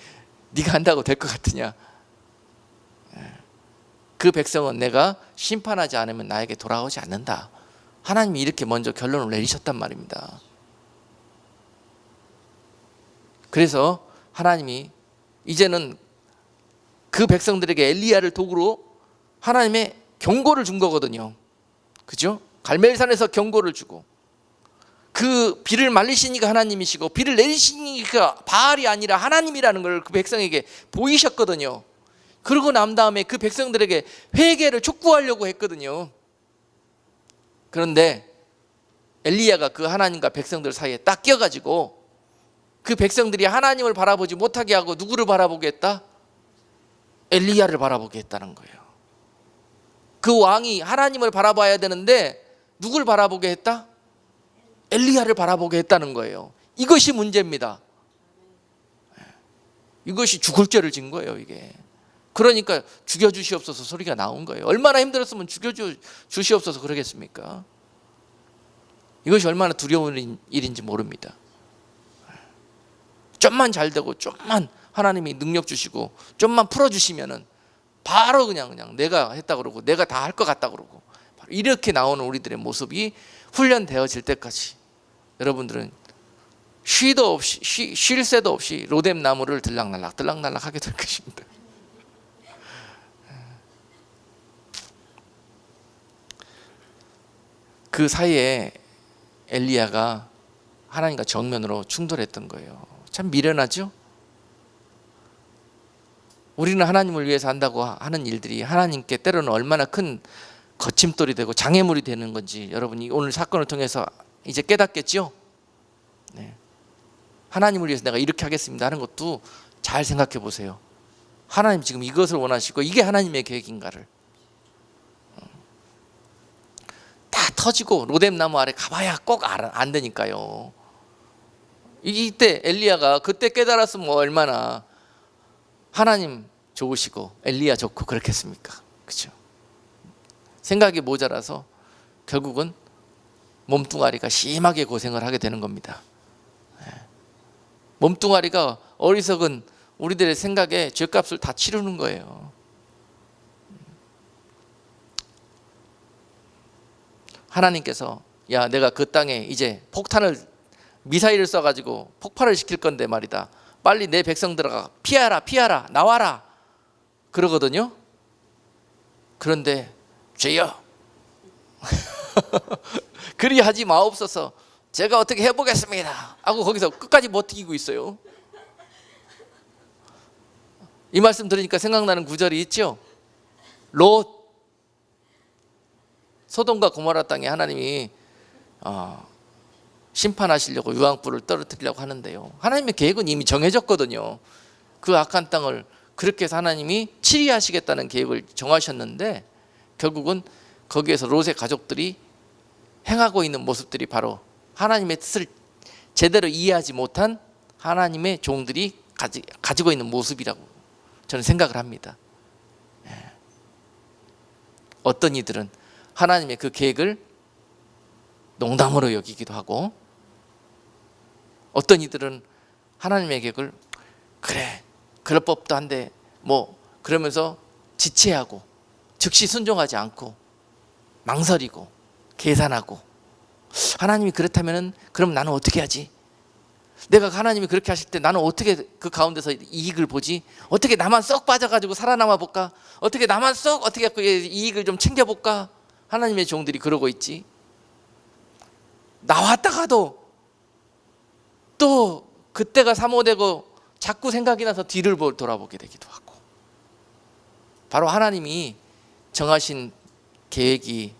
네가 한다고 될 것 같으냐? 그 백성은 내가 심판하지 않으면 나에게 돌아오지 않는다. 하나님이 이렇게 먼저 결론을 내리셨단 말입니다. 그래서 하나님이 이제는 그 백성들에게 엘리야를 도구로 하나님의 경고를 준 거거든요. 그죠? 갈멜산에서 경고를 주고, 그 비를 말리시니까 하나님이시고 비를 내리시니까 바알이 아니라 하나님이라는 걸 그 백성에게 보이셨거든요. 그러고 난 다음에 그 백성들에게 회개를 촉구하려고 했거든요. 그런데 엘리야가 그 하나님과 백성들 사이에 딱 껴가지고 그 백성들이 하나님을 바라보지 못하게 하고 누구를 바라보게 했다? 엘리야를 바라보게 했다는 거예요. 그 왕이 하나님을 바라봐야 되는데 누굴 바라보게 했다? 엘리야를 바라보게 했다는 거예요. 이것이 문제입니다. 이것이 죽을 죄를 진 거예요, 이게. 그러니까 죽여주시옵소서 소리가 나온 거예요. 얼마나 힘들었으면 죽여주시옵소서 그러겠습니까? 이것이 얼마나 두려운 일인지 모릅니다. 좀만 잘 되고 좀만 하나님이 능력 주시고 좀만 풀어주시면은 바로 그냥 내가 했다 그러고 내가 다 할 것 같다 그러고 바로 이렇게 나오는 우리들의 모습이 훈련되어질 때까지 여러분들은 쉴 새도 없이 로뎀 나무를 들락날락 하게 될 것입니다. 그 사이에 엘리야가 하나님과 정면으로 충돌했던 거예요. 참 미련하죠? 우리는 하나님을 위해서 한다고 하는 일들이 하나님께 때로는 얼마나 큰 거침돌이 되고 장애물이 되는 건지 여러분이 오늘 사건을 통해서 이제 깨닫겠죠? 네. 하나님을 위해서 내가 이렇게 하겠습니다 하는 것도 잘 생각해 보세요. 하나님 지금 이것을 원하시고 이게 하나님의 계획인가를. 다 터지고 로뎀 나무 아래 가봐야 꼭 안 되니까요. 이때 엘리야가 그때 깨달았으면 얼마나 하나님 좋으시고 엘리야 좋고 그렇겠습니까? 그렇죠? 생각이 모자라서 결국은 몸뚱아리가 심하게 고생을 하게 되는 겁니다. 몸뚱아리가 어리석은 우리들의 생각에 죗값을 다 치르는 거예요. 하나님께서 야 내가 그 땅에 이제 미사일을 쏴가지고 폭발을 시킬 건데 말이다, 빨리 내 백성들아 피하라 나와라 그러거든요. 그런데 주여 그리하지 마옵소서 제가 어떻게 해보겠습니다 하고 거기서 끝까지 버티고 있어요. 이 말씀 들으니까 생각나는 구절이 있죠. 롯, 소돔과 고모라 땅에 하나님이 심판하시려고 유황불을 떨어뜨리려고 하는데요, 하나님의 계획은 이미 정해졌거든요. 그 악한 땅을 그렇게 해서 하나님이 치리하시겠다는 계획을 정하셨는데 결국은 거기에서 롯의 가족들이 행하고 있는 모습들이 바로 하나님의 뜻을 제대로 이해하지 못한 하나님의 종들이 가지고 있는 모습이라고 저는 생각을 합니다. 어떤 이들은 하나님의 그 계획을 농담으로 여기기도 하고, 어떤 이들은 하나님의 계획을 그래 그럴 법도 한데 뭐 그러면서 지체하고 즉시 순종하지 않고 망설이고 계산하고, 하나님이 그렇다면 그럼 나는 어떻게 하지? 내가 하나님이 그렇게 하실 때 나는 어떻게 그 가운데서 이익을 보지? 어떻게 나만 쏙 빠져가지고 살아남아 볼까? 어떻게 나만 쏙 어떻게 그 이익을 좀 챙겨볼까? 하나님의 종들이 그러고 있지. 나왔다가도 또 그때가 사모되고 자꾸 생각이 나서 뒤를 돌아보게 되기도 하고, 바로 하나님이 정하신 계획이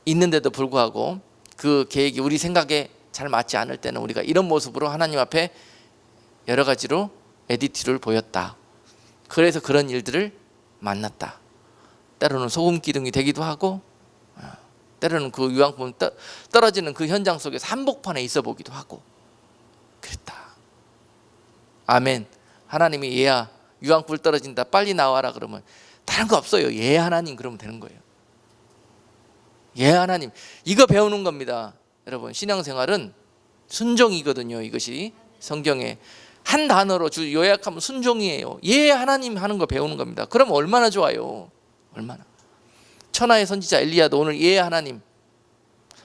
있는데도 불구하고 그 계획이 우리 생각에 잘 맞지 않을 때는 우리가 이런 모습으로 하나님 앞에 여러 가지로 애티튜드를 보였다. 그래서 그런 일들을 만났다. 때로는 소금 기둥이 되기도 하고, 때로는 그 유황품 떨어지는 그 현장 속에서 한복판에 있어 보기도 하고 그랬다. 아멘. 하나님이 얘야 유황불 떨어진다 빨리 나와라 그러면 다른 거 없어요. 예 하나님 그러면 되는 거예요. 예 하나님. 이거 배우는 겁니다. 여러분, 신앙생활은 순종이거든요. 이것이 성경에 한 단어로 요약하면 순종이에요. 예 하나님 하는 거 배우는 겁니다. 그럼 얼마나 좋아요. 얼마나. 천하의 선지자 엘리야도 오늘 예 하나님,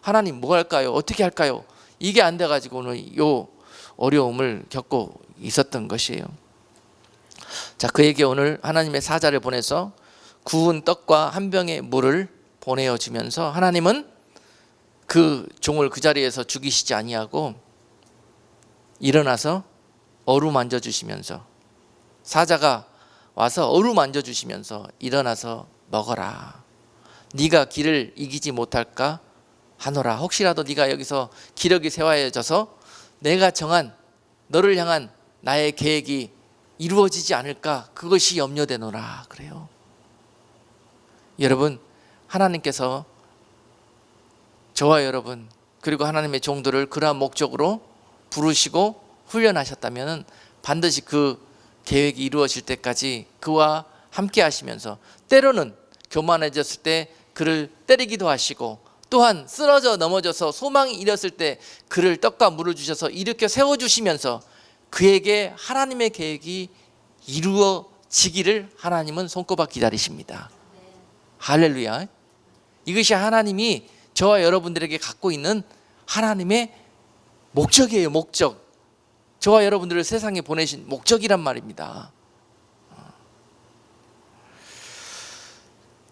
하나님 뭐 할까요? 어떻게 할까요? 이게 안 돼가지고 오늘 요 어려움을 겪고 있었던 것이에요. 자, 그에게 오늘 하나님의 사자를 보내서 구운 떡과 한 병의 물을 보내어 주면서 하나님은 그 종을 그 자리에서 죽이시지 아니하고 일어나서 어루만져 주시면서, 사자가 와서 어루만져 주시면서 일어나서 먹어라. 네가 길을 이기지 못할까 하노라. 혹시라도 네가 여기서 기력이 세워져서 내가 정한 너를 향한 나의 계획이 이루어지지 않을까, 그것이 염려되노라 그래요. 여러분, 하나님께서 저와 여러분 그리고 하나님의 종들을 그러한 목적으로 부르시고 훈련하셨다면 반드시 그 계획이 이루어질 때까지 그와 함께 하시면서, 때로는 교만해졌을 때 그를 때리기도 하시고, 또한 쓰러져 넘어져서 소망이 잃었을 때 그를 떡과 물을 주셔서 일으켜 세워주시면서 그에게 하나님의 계획이 이루어지기를 하나님은 손꼽아 기다리십니다. 할렐루야. 이것이 하나님이 저와 여러분들에게 갖고 있는 하나님의 목적이에요. 목적. 저와 여러분들을 세상에 보내신 목적이란 말입니다.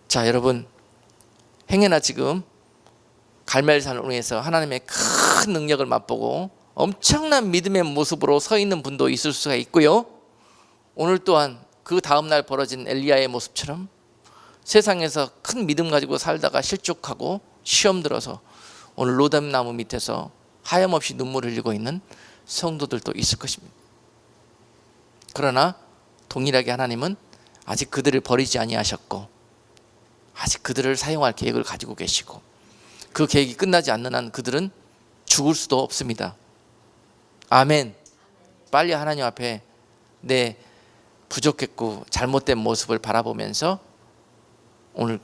자, 여러분, 행여나 지금 갈멜산에서 하나님의 큰 능력을 맛보고 엄청난 믿음의 모습으로 서 있는 분도 있을 수가 있고요, 오늘 또한 그 다음날 벌어진 엘리야의 모습처럼 세상에서 큰 믿음 가지고 살다가 실족하고 시험 들어서 오늘 로뎀나무 밑에서 하염없이 눈물을 흘리고 있는 성도들도 있을 것입니다. 그러나 동일하게 하나님은 아직 그들을 버리지 아니하셨고 아직 그들을 사용할 계획을 가지고 계시고, 그 계획이 끝나지 않는 한 그들은 죽을 수도 없습니다. 아멘. 빨리 하나님 앞에 내 부족했고 잘못된 모습을 바라보면서 오늘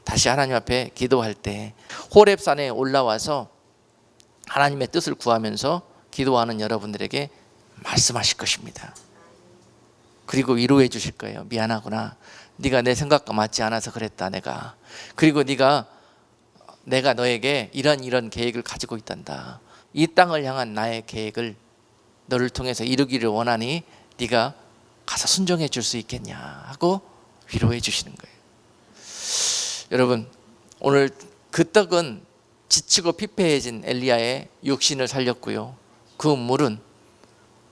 다시 하나님 앞에 기도할 때 호렙산에 올라와서 하나님의 뜻을 구하면서 기도하는 여러분들에게 말씀하실 것입니다. 그리고 위로해 주실 거예요. 미안하구나. 네가 내 생각과 맞지 않아서 그랬다. 그리고 내가 너에게 이런 계획을 가지고 있단다. 이 땅을 향한 나의 계획을 너를 통해서 이루기를 원하니 네가 가서 순종해 줄 수 있겠냐 하고 위로해 주시는 거예요. 여러분, 오늘 그 떡은 지치고 피폐해진 엘리야의 육신을 살렸고요, 그 물은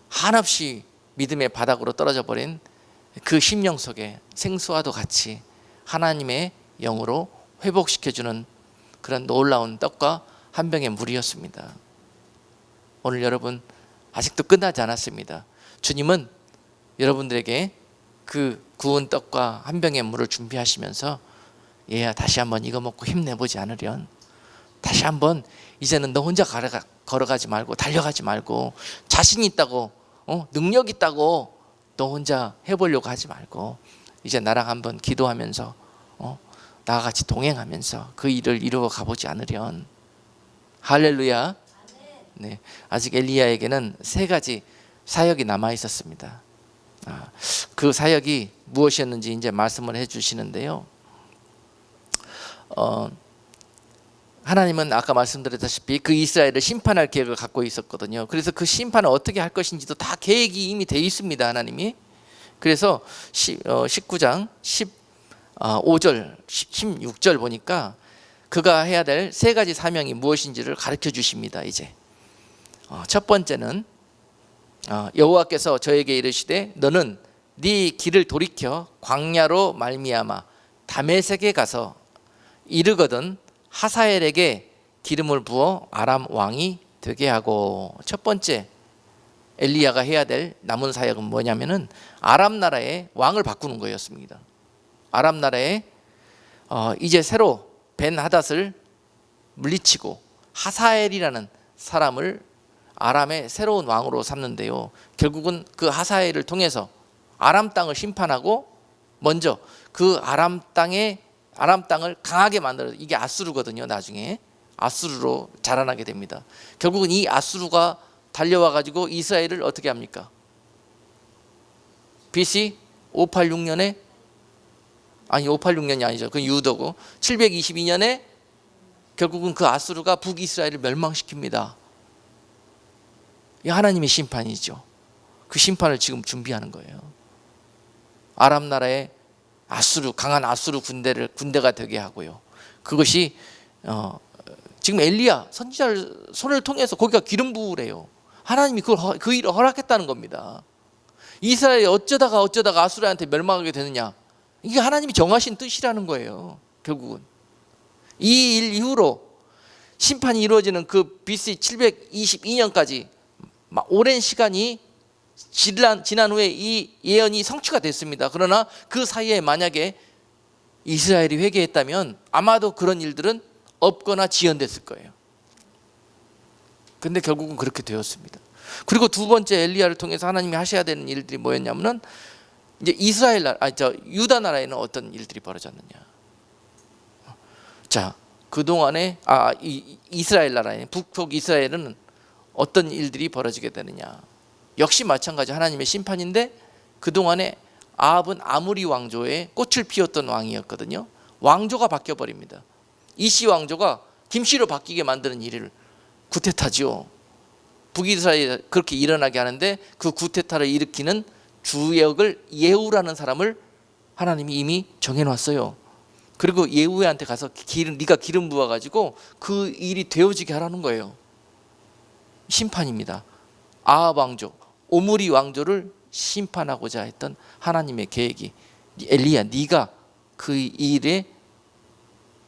한없이 믿음의 바닥으로 떨어져 버린 그 심령 속에 생수와도 같이 하나님의 영으로 회복시켜주는 그런 놀라운 떡과 한 병의 물이었습니다. 오늘 여러분, 아직도 끝나지 않았습니다. 주님은 여러분들에게 그 구운 떡과 한 병의 물을 준비하시면서, 얘야 다시 한번 이거 먹고 힘내보지 않으련, 다시 한번 이제는 너 혼자 걸어가지 말고 달려가지 말고, 자신 있다고 능력 있다고 너 혼자 해보려고 하지 말고 이제 나랑 한번 기도하면서 나와 같이 동행하면서 그 일을 이루어 가보지 않으련. 할렐루야. 네, 아직 엘리야에게는 3가지 사역이 남아 있었습니다. 그 사역이 무엇이었는지 이제 말씀을 해주시는데요, 하나님은 아까 말씀드렸다시피 그 이스라엘을 심판할 계획을 갖고 있었거든요. 그래서 그 심판을 어떻게 할 것인지도 다 계획이 이미 돼 있습니다. 하나님이. 그래서 19장 15절 16절 보니까 그가 해야 될 세 가지 사명이 무엇인지를 가르쳐 주십니다. 이제 첫 번째는 여호와께서 저에게 이르시되 너는 네 길을 돌이켜 광야로 말미암아 다메섹에 가서 이르거든 하사엘에게 기름을 부어 아람 왕이 되게 하고. 첫 번째 엘리야가 해야 될 남은 사역은 뭐냐면은 아람 나라의 왕을 바꾸는 거였습니다. 아람 나라에 이제 새로 벤 하닷을 물리치고 하사엘이라는 사람을 아람의 새로운 왕으로 삼는데요. 결국은 그 하사엘을 통해서 아람 땅을 심판하고 먼저 그 아람 땅을 강하게 만들어. 이게 아수르거든요. 나중에 아수르로 자라나게 됩니다. 결국은 이 아수르가 달려와 가지고 이스라엘을 어떻게 합니까? BC 586년에 586년이 아니죠. 그건 유도고 722년에 결국은 그 아수르가 북이스라엘을 멸망시킵니다. 이 하나님의 심판이죠. 그 심판을 지금 준비하는 거예요. 아람 나라의 아수르, 강한 아수르 군대가 되게 하고요. 그것이 지금 엘리야 선지자를 손을 통해서 거기가 기름 부으래요. 하나님이 그 일을 허락했다는 겁니다. 이스라엘이 어쩌다가 아수르한테 멸망하게 되느냐, 이게 하나님이 정하신 뜻이라는 거예요. 결국은 이 일 이후로 심판이 이루어지는 그 BC 722년까지 오랜 시간이 지난 후에 이 예언이 성취가 됐습니다. 그러나 그 사이에 만약에 이스라엘이 회개했다면 아마도 그런 일들은 없거나 지연됐을 거예요. 근데 결국은 그렇게 되었습니다. 그리고 두 번째 엘리야를 통해서 하나님이 하셔야 되는 일들이 뭐였냐면은 이제 유다 나라에는 어떤 일들이 벌어졌느냐. 자, 그동안에 이스라엘 나라에 북쪽 이스라엘은 어떤 일들이 벌어지게 되느냐. 역시 마찬가지 하나님의 심판인데 그동안에 아합은 아무리 왕조의 꽃을 피웠던 왕이었거든요. 왕조가 바뀌어 버립니다. 이시 왕조가 김씨로 바뀌게 만드는 일을 구테타지요. 북이스라엘이 그렇게 일어나게 하는데 그 구테타를 일으키는 주역을 예후라는 사람을 하나님이 이미 정해놨어요. 그리고 예후한테 가서 네가 기름 부어가지고 그 일이 되어지게 하라는 거예요. 심판입니다. 아합 왕조, 오므리 왕조를 심판하고자 했던 하나님의 계획이, 엘리야 네가 그 일에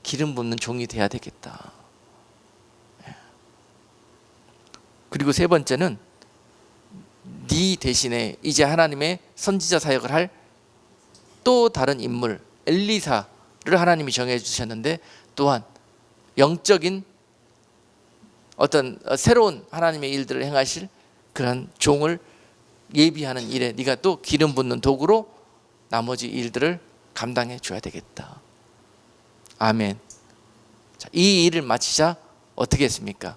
기름 붓는 종이 돼야 되겠다. 그리고 세 번째는 네 대신에 이제 하나님의 선지자 사역을 할 또 다른 인물 엘리사를 하나님이 정해 주셨는데, 또한 영적인 어떤 새로운 하나님의 일들을 행하실 그런 종을 예비하는 일에 네가 또 기름 붓는 도구로 나머지 일들을 감당해 줘야 되겠다. 아멘. 자, 이 일을 마치자 어떻게 했습니까?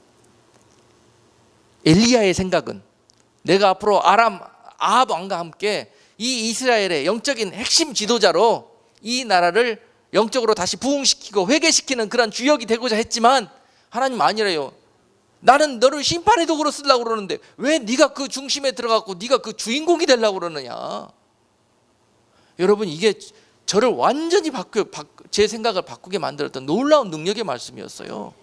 엘리야의 생각은 내가 앞으로 아합 왕과 함께 이 이스라엘의 영적인 핵심 지도자로 이 나라를 영적으로 다시 부흥시키고 회개시키는 그런 주역이 되고자 했지만, 하나님 아니래요. 나는 너를 심판의 도구로 쓰려고 그러는데 왜 네가 그 중심에 들어가고 네가 그 주인공이 되려고 그러느냐. 여러분, 이게 저를 완전히 제 생각을 바꾸게 만들었던 놀라운 능력의 말씀이었어요.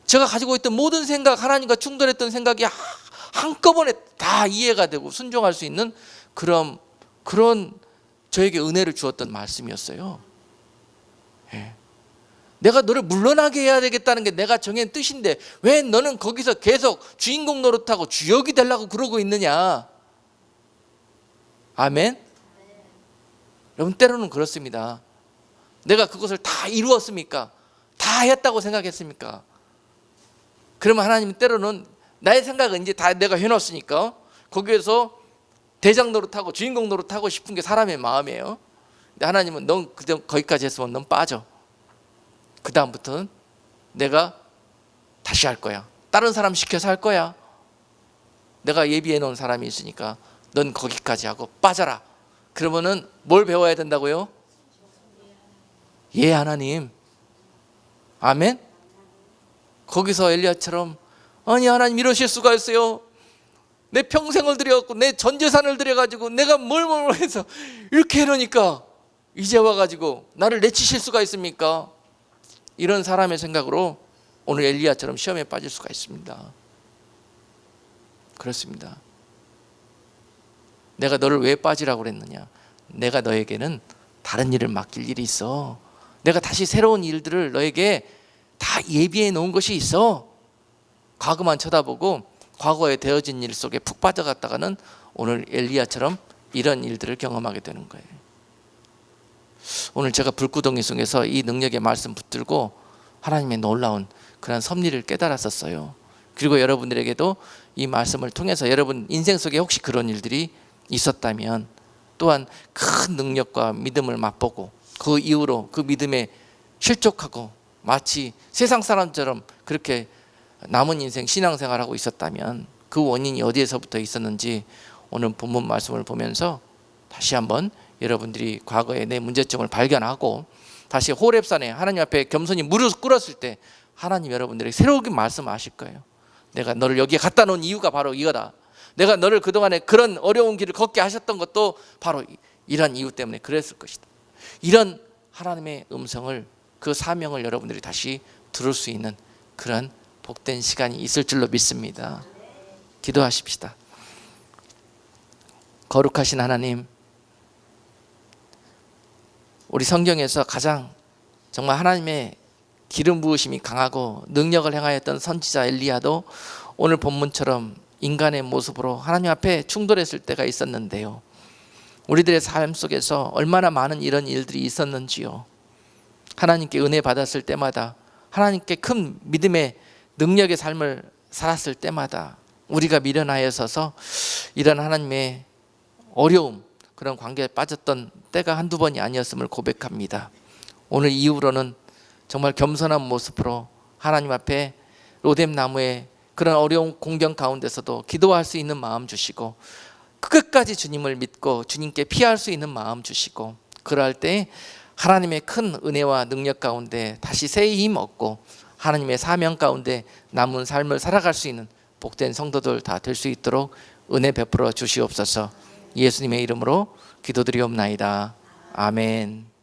제가 가지고 있던 모든 생각, 하나님과 충돌했던 생각이 한꺼번에 다 이해가 되고 순종할 수 있는 그런 저에게 은혜를 주었던 말씀이었어요. 예. 내가 너를 물러나게 해야 되겠다는 게 내가 정한 뜻인데 왜 너는 거기서 계속 주인공 노릇하고 주역이 되려고 그러고 있느냐. 아멘. 여러분, 때로는 그렇습니다. 내가 그것을 다 이루었습니까? 다 했다고 생각했습니까? 그러면 하나님은 때로는 나의 생각은 이제 다 내가 해놨으니까 거기에서 대장 노릇하고 주인공 노릇하고 싶은 게 사람의 마음이에요. 근데 하나님은 넌 거기까지 했으면 넌 빠져. 그 다음부터는 내가 다시 할 거야. 다른 사람 시켜서 할 거야. 내가 예비해 놓은 사람이 있으니까 넌 거기까지 하고 빠져라. 그러면은 뭘 배워야 된다고요? 예, 하나님. 아멘. 거기서 엘리야처럼 아니 하나님 이러실 수가 있어요. 내 평생을 들여갖고 내 전 재산을 들여가지고 내가 뭘 해서 이렇게 해놓으니까 이제 와가지고 나를 내치실 수가 있습니까? 이런 사람의 생각으로 오늘 엘리야처럼 시험에 빠질 수가 있습니다. 그렇습니다. 내가 너를 왜 빠지라고 그랬느냐? 내가 너에게는 다른 일을 맡길 일이 있어. 내가 다시 새로운 일들을 너에게 다 예비해 놓은 것이 있어. 과거만 쳐다보고 과거에 되어진 일 속에 푹 빠져갔다가는 오늘 엘리야처럼 이런 일들을 경험하게 되는 거예요. 오늘 제가 불구덩이 속에서 이 능력의 말씀 붙들고 하나님의 놀라운 그런 섭리를 깨달았었어요. 그리고 여러분들에게도 이 말씀을 통해서 여러분 인생 속에 혹시 그런 일들이 있었다면 또한 큰 능력과 믿음을 맛보고 그 이후로 그 믿음에 실족하고 마치 세상 사람처럼 그렇게 남은 인생 신앙생활하고 있었다면 그 원인이 어디에서부터 있었는지 오늘 본문 말씀을 보면서 다시 한번 여러분들이 과거의 내 문제점을 발견하고 다시 호렙산에 하나님 앞에 겸손히 무릎 꿇었을 때 하나님 여러분들에게 새롭게 말씀하실 거예요. 내가 너를 여기에 갖다 놓은 이유가 바로 이거다. 내가 너를 그동안에 그런 어려운 길을 걷게 하셨던 것도 바로 이런 이유 때문에 그랬을 것이다. 이런 하나님의 음성을 그 사명을 여러분들이 다시 들을 수 있는 그런 복된 시간이 있을 줄로 믿습니다. 기도하십시다. 거룩하신 하나님, 우리 성경에서 가장 정말 하나님의 기름 부으심이 강하고 능력을 행하였던 선지자 엘리야도 오늘 본문처럼 인간의 모습으로 하나님 앞에 충돌했을 때가 있었는데요. 우리들의 삶 속에서 얼마나 많은 이런 일들이 있었는지요. 하나님께 은혜 받았을 때마다, 하나님께 큰 믿음의 능력의 삶을 살았을 때마다 우리가 미련하여 서서 이런 하나님의 어려움, 그런 관계에 빠졌던 때가 한두 번이 아니었음을 고백합니다. 오늘 이후로는 정말 겸손한 모습으로 하나님 앞에 로뎀 나무의 그런 어려운 공경 가운데서도 기도할 수 있는 마음 주시고 끝까지 주님을 믿고 주님께 피할 수 있는 마음 주시고 그럴 때 하나님의 큰 은혜와 능력 가운데 다시 새 힘 얻고 하나님의 사명 가운데 남은 삶을 살아갈 수 있는 복된 성도들 다 될 수 있도록 은혜 베풀어 주시옵소서. 예수님의 이름으로 기도드리옵나이다. 아멘.